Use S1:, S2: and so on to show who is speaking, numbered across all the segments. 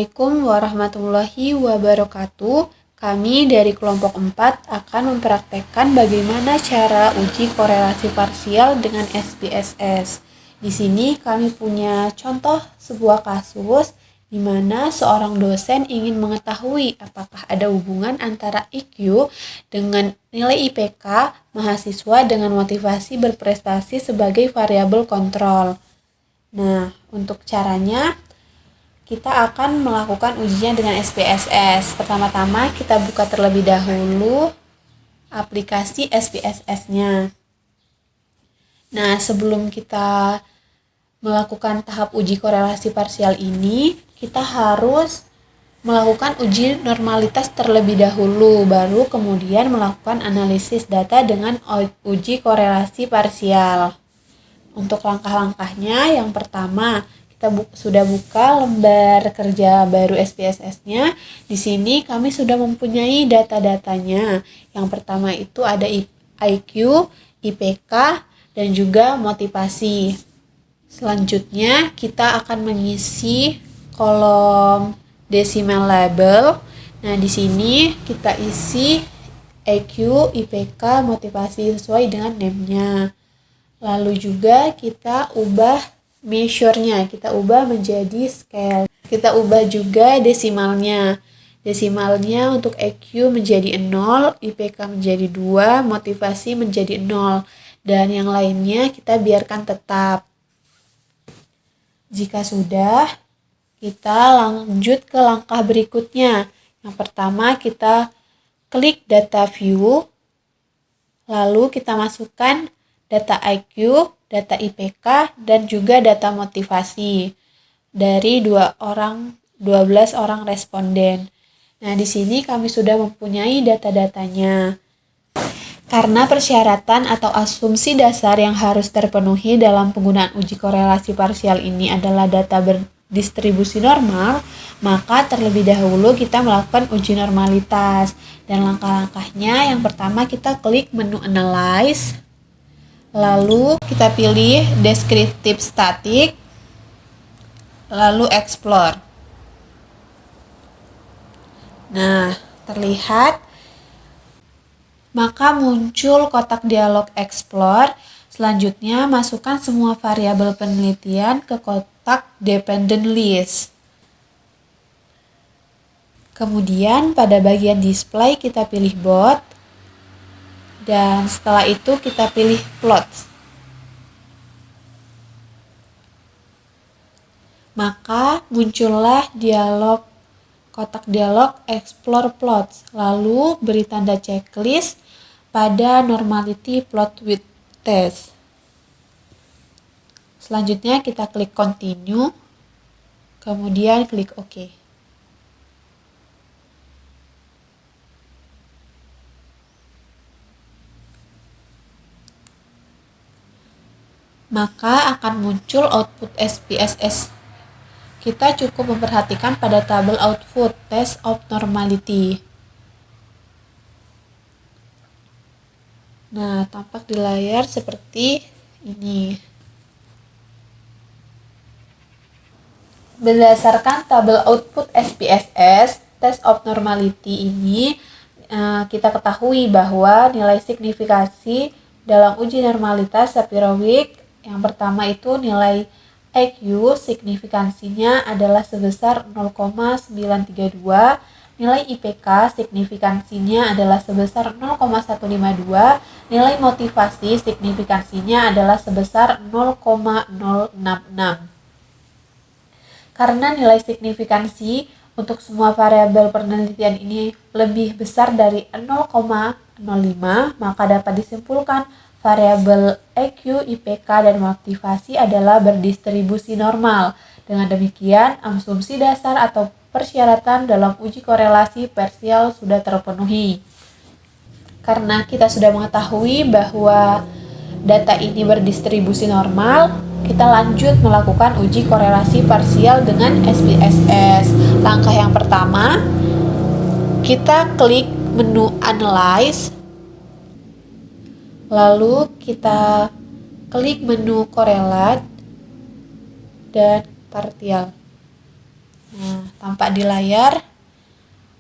S1: Assalamualaikum warahmatullahi wabarakatuh. Kami dari kelompok 4 akan mempraktekkan bagaimana cara uji korelasi parsial dengan SPSS. Di sini kami punya contoh sebuah kasus di mana seorang dosen ingin mengetahui apakah ada hubungan antara IQ dengan nilai IPK mahasiswa dengan motivasi berprestasi sebagai variabel kontrol. Nah, untuk caranya kita akan melakukan ujinya dengan SPSS. Pertama-tama kita buka terlebih dahulu aplikasi SPSS-nya. Nah, sebelum kita melakukan tahap uji korelasi parsial ini, kita harus melakukan uji normalitas terlebih dahulu, baru kemudian melakukan analisis data dengan uji korelasi parsial. Untuk langkah-langkahnya, yang pertama, kita sudah buka lembar kerja baru SPSS-nya. Di sini kami sudah mempunyai data-datanya. Yang pertama itu ada IQ, IPK, dan juga motivasi. Selanjutnya kita akan mengisi kolom decimal label. Nah, di sini kita isi IQ, IPK, motivasi sesuai dengan name-nya. Lalu juga kita ubah measure-nya, kita ubah menjadi scale. Kita ubah juga desimalnya. Desimalnya untuk EQ menjadi 0, IPK menjadi 2, motivasi menjadi 0. Dan yang lainnya kita biarkan tetap. Jika sudah, kita lanjut ke langkah berikutnya. Yang pertama kita klik data view, lalu kita masukkan data IQ, data IPK, dan juga data motivasi dari 12 orang responden. Nah, di sini kami sudah mempunyai data-datanya. Karena persyaratan atau asumsi dasar yang harus terpenuhi dalam penggunaan uji korelasi parsial ini adalah data berdistribusi normal, maka terlebih dahulu kita melakukan uji normalitas. Dan langkah-langkahnya, yang pertama kita klik menu Analyze, lalu kita pilih Descriptive Static, lalu Explore. Nah, terlihat, maka muncul kotak dialog Explore. Selanjutnya, masukkan semua variabel penelitian ke kotak Dependent List. Kemudian, pada bagian display kita pilih Both. Dan setelah itu kita pilih plots. Maka muncullah kotak dialog Explore Plots. Lalu beri tanda checklist pada Normality Plot with Test. Selanjutnya kita klik Continue. Kemudian klik OK. Maka akan muncul output SPSS. Kita cukup memperhatikan pada tabel output test of normality. Nah, tampak di layar seperti ini. Berdasarkan tabel output SPSS, test of normality ini, kita ketahui bahwa nilai signifikasi dalam uji normalitas Shapiro-Wilk yang pertama itu nilai IQ signifikansinya adalah sebesar 0,932, nilai IPK signifikansinya adalah sebesar 0,152, nilai motivasi signifikansinya adalah sebesar 0,066. Karena nilai signifikansi untuk semua variabel penelitian ini lebih besar dari 0,05, maka dapat disimpulkan variabel IQ, IPK, dan motivasi adalah berdistribusi normal. Dengan demikian, asumsi dasar atau persyaratan dalam uji korelasi parsial sudah terpenuhi. Karena kita sudah mengetahui bahwa data ini berdistribusi normal, kita lanjut melakukan uji korelasi parsial dengan SPSS. Langkah yang pertama, kita klik menu Analyze, lalu kita klik menu Correlate dan Partial. Nah, tampak di layar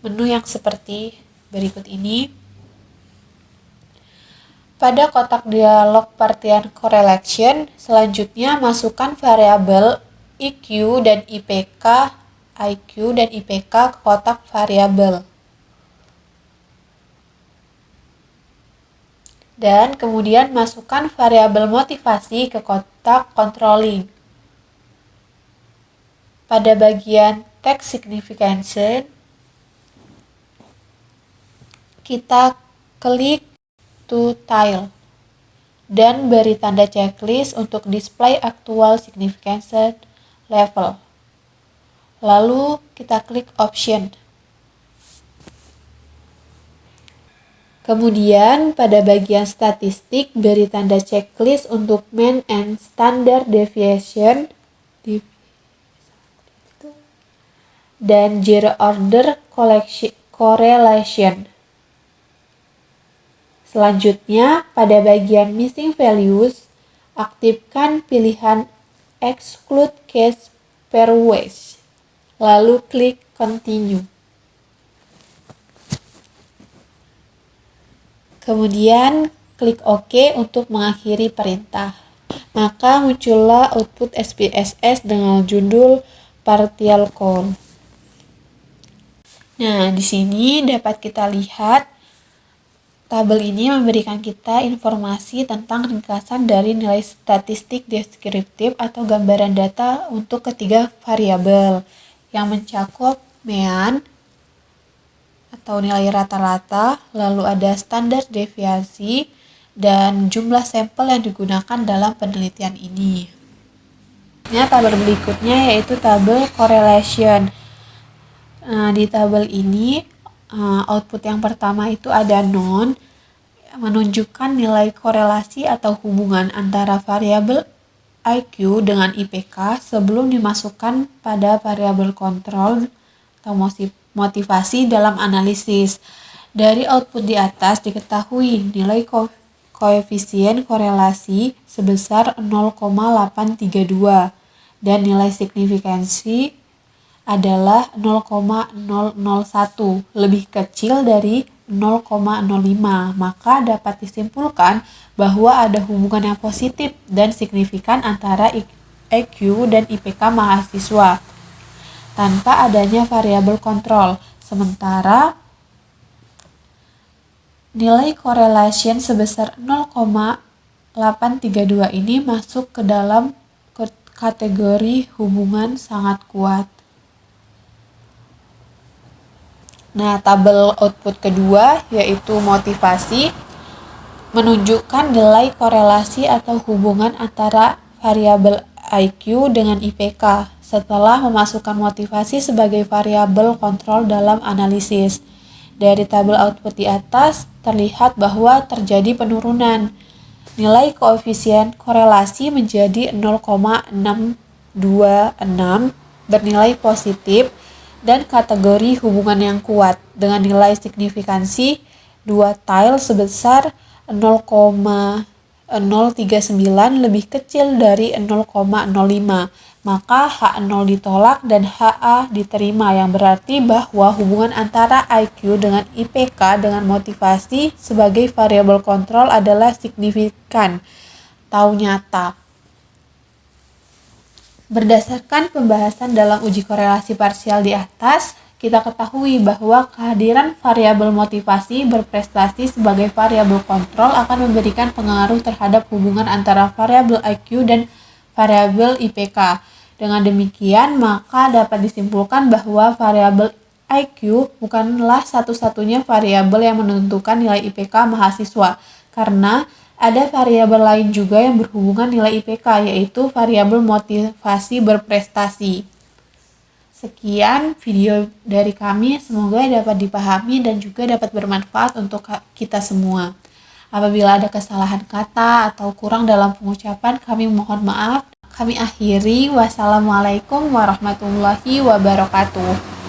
S1: menu yang seperti berikut ini. Pada kotak dialog partial correlation, selanjutnya masukkan variabel IQ dan IPK ke kotak variabel. Dan kemudian masukkan variabel motivasi ke kotak controlling. Pada bagian text significance, kita klik to tile dan beri tanda checklist untuk display actual significance level. Lalu kita klik option. Kemudian pada bagian statistik beri tanda checklist untuk mean and standard deviation dan zero order correlation. Selanjutnya, pada bagian missing values, aktifkan pilihan exclude case pairwise, lalu klik continue. Kemudian, klik OK untuk mengakhiri perintah. Maka muncullah output SPSS dengan judul partial call. Nah, di sini dapat kita lihat tabel ini memberikan kita informasi tentang ringkasan dari nilai statistik deskriptif atau gambaran data untuk ketiga variabel yang mencakup mean atau nilai rata-rata, lalu ada standar deviasi, dan jumlah sampel yang digunakan dalam penelitian ini. Tabel berikutnya yaitu tabel correlation. Nah, di tabel ini output yang pertama itu ada non, menunjukkan nilai korelasi atau hubungan antara variabel IQ dengan IPK sebelum dimasukkan pada variabel kontrol atau motivasi dalam analisis. Dari output di atas diketahui nilai koefisien korelasi sebesar 0,832 dan nilai signifikansi adalah 0,001, lebih kecil dari 0,05, maka dapat disimpulkan bahwa ada hubungan yang positif dan signifikan antara IQ dan IPK mahasiswa tanpa adanya variabel kontrol. Sementara nilai correlation sebesar 0,832 ini masuk ke dalam kategori hubungan sangat kuat. Nah, tabel output kedua yaitu motivasi menunjukkan nilai korelasi atau hubungan antara variabel IQ dengan IPK setelah memasukkan motivasi sebagai variabel kontrol dalam analisis. Dari tabel output di atas terlihat bahwa terjadi penurunan. Nilai koefisien korelasi menjadi 0,626 bernilai positif dan kategori hubungan yang kuat dengan nilai signifikansi 2 tile sebesar 0,039 lebih kecil dari 0,05, maka H0 ditolak dan HA diterima, yang berarti bahwa hubungan antara IQ dengan IPK dengan motivasi sebagai variabel kontrol adalah signifikan atau nyata. Berdasarkan pembahasan dalam uji korelasi parsial di atas, kita ketahui bahwa kehadiran variabel motivasi berprestasi sebagai variabel kontrol akan memberikan pengaruh terhadap hubungan antara variabel IQ dan variabel IPK. Dengan demikian, maka dapat disimpulkan bahwa variabel IQ bukanlah satu-satunya variabel yang menentukan nilai IPK mahasiswa, karena ada variabel lain juga yang berhubungan nilai IPK, yaitu variabel motivasi berprestasi. Sekian video dari kami, semoga dapat dipahami dan juga dapat bermanfaat untuk kita semua. Apabila ada kesalahan kata atau kurang dalam pengucapan, kami mohon maaf. Kami akhiri, wassalamualaikum warahmatullahi wabarakatuh.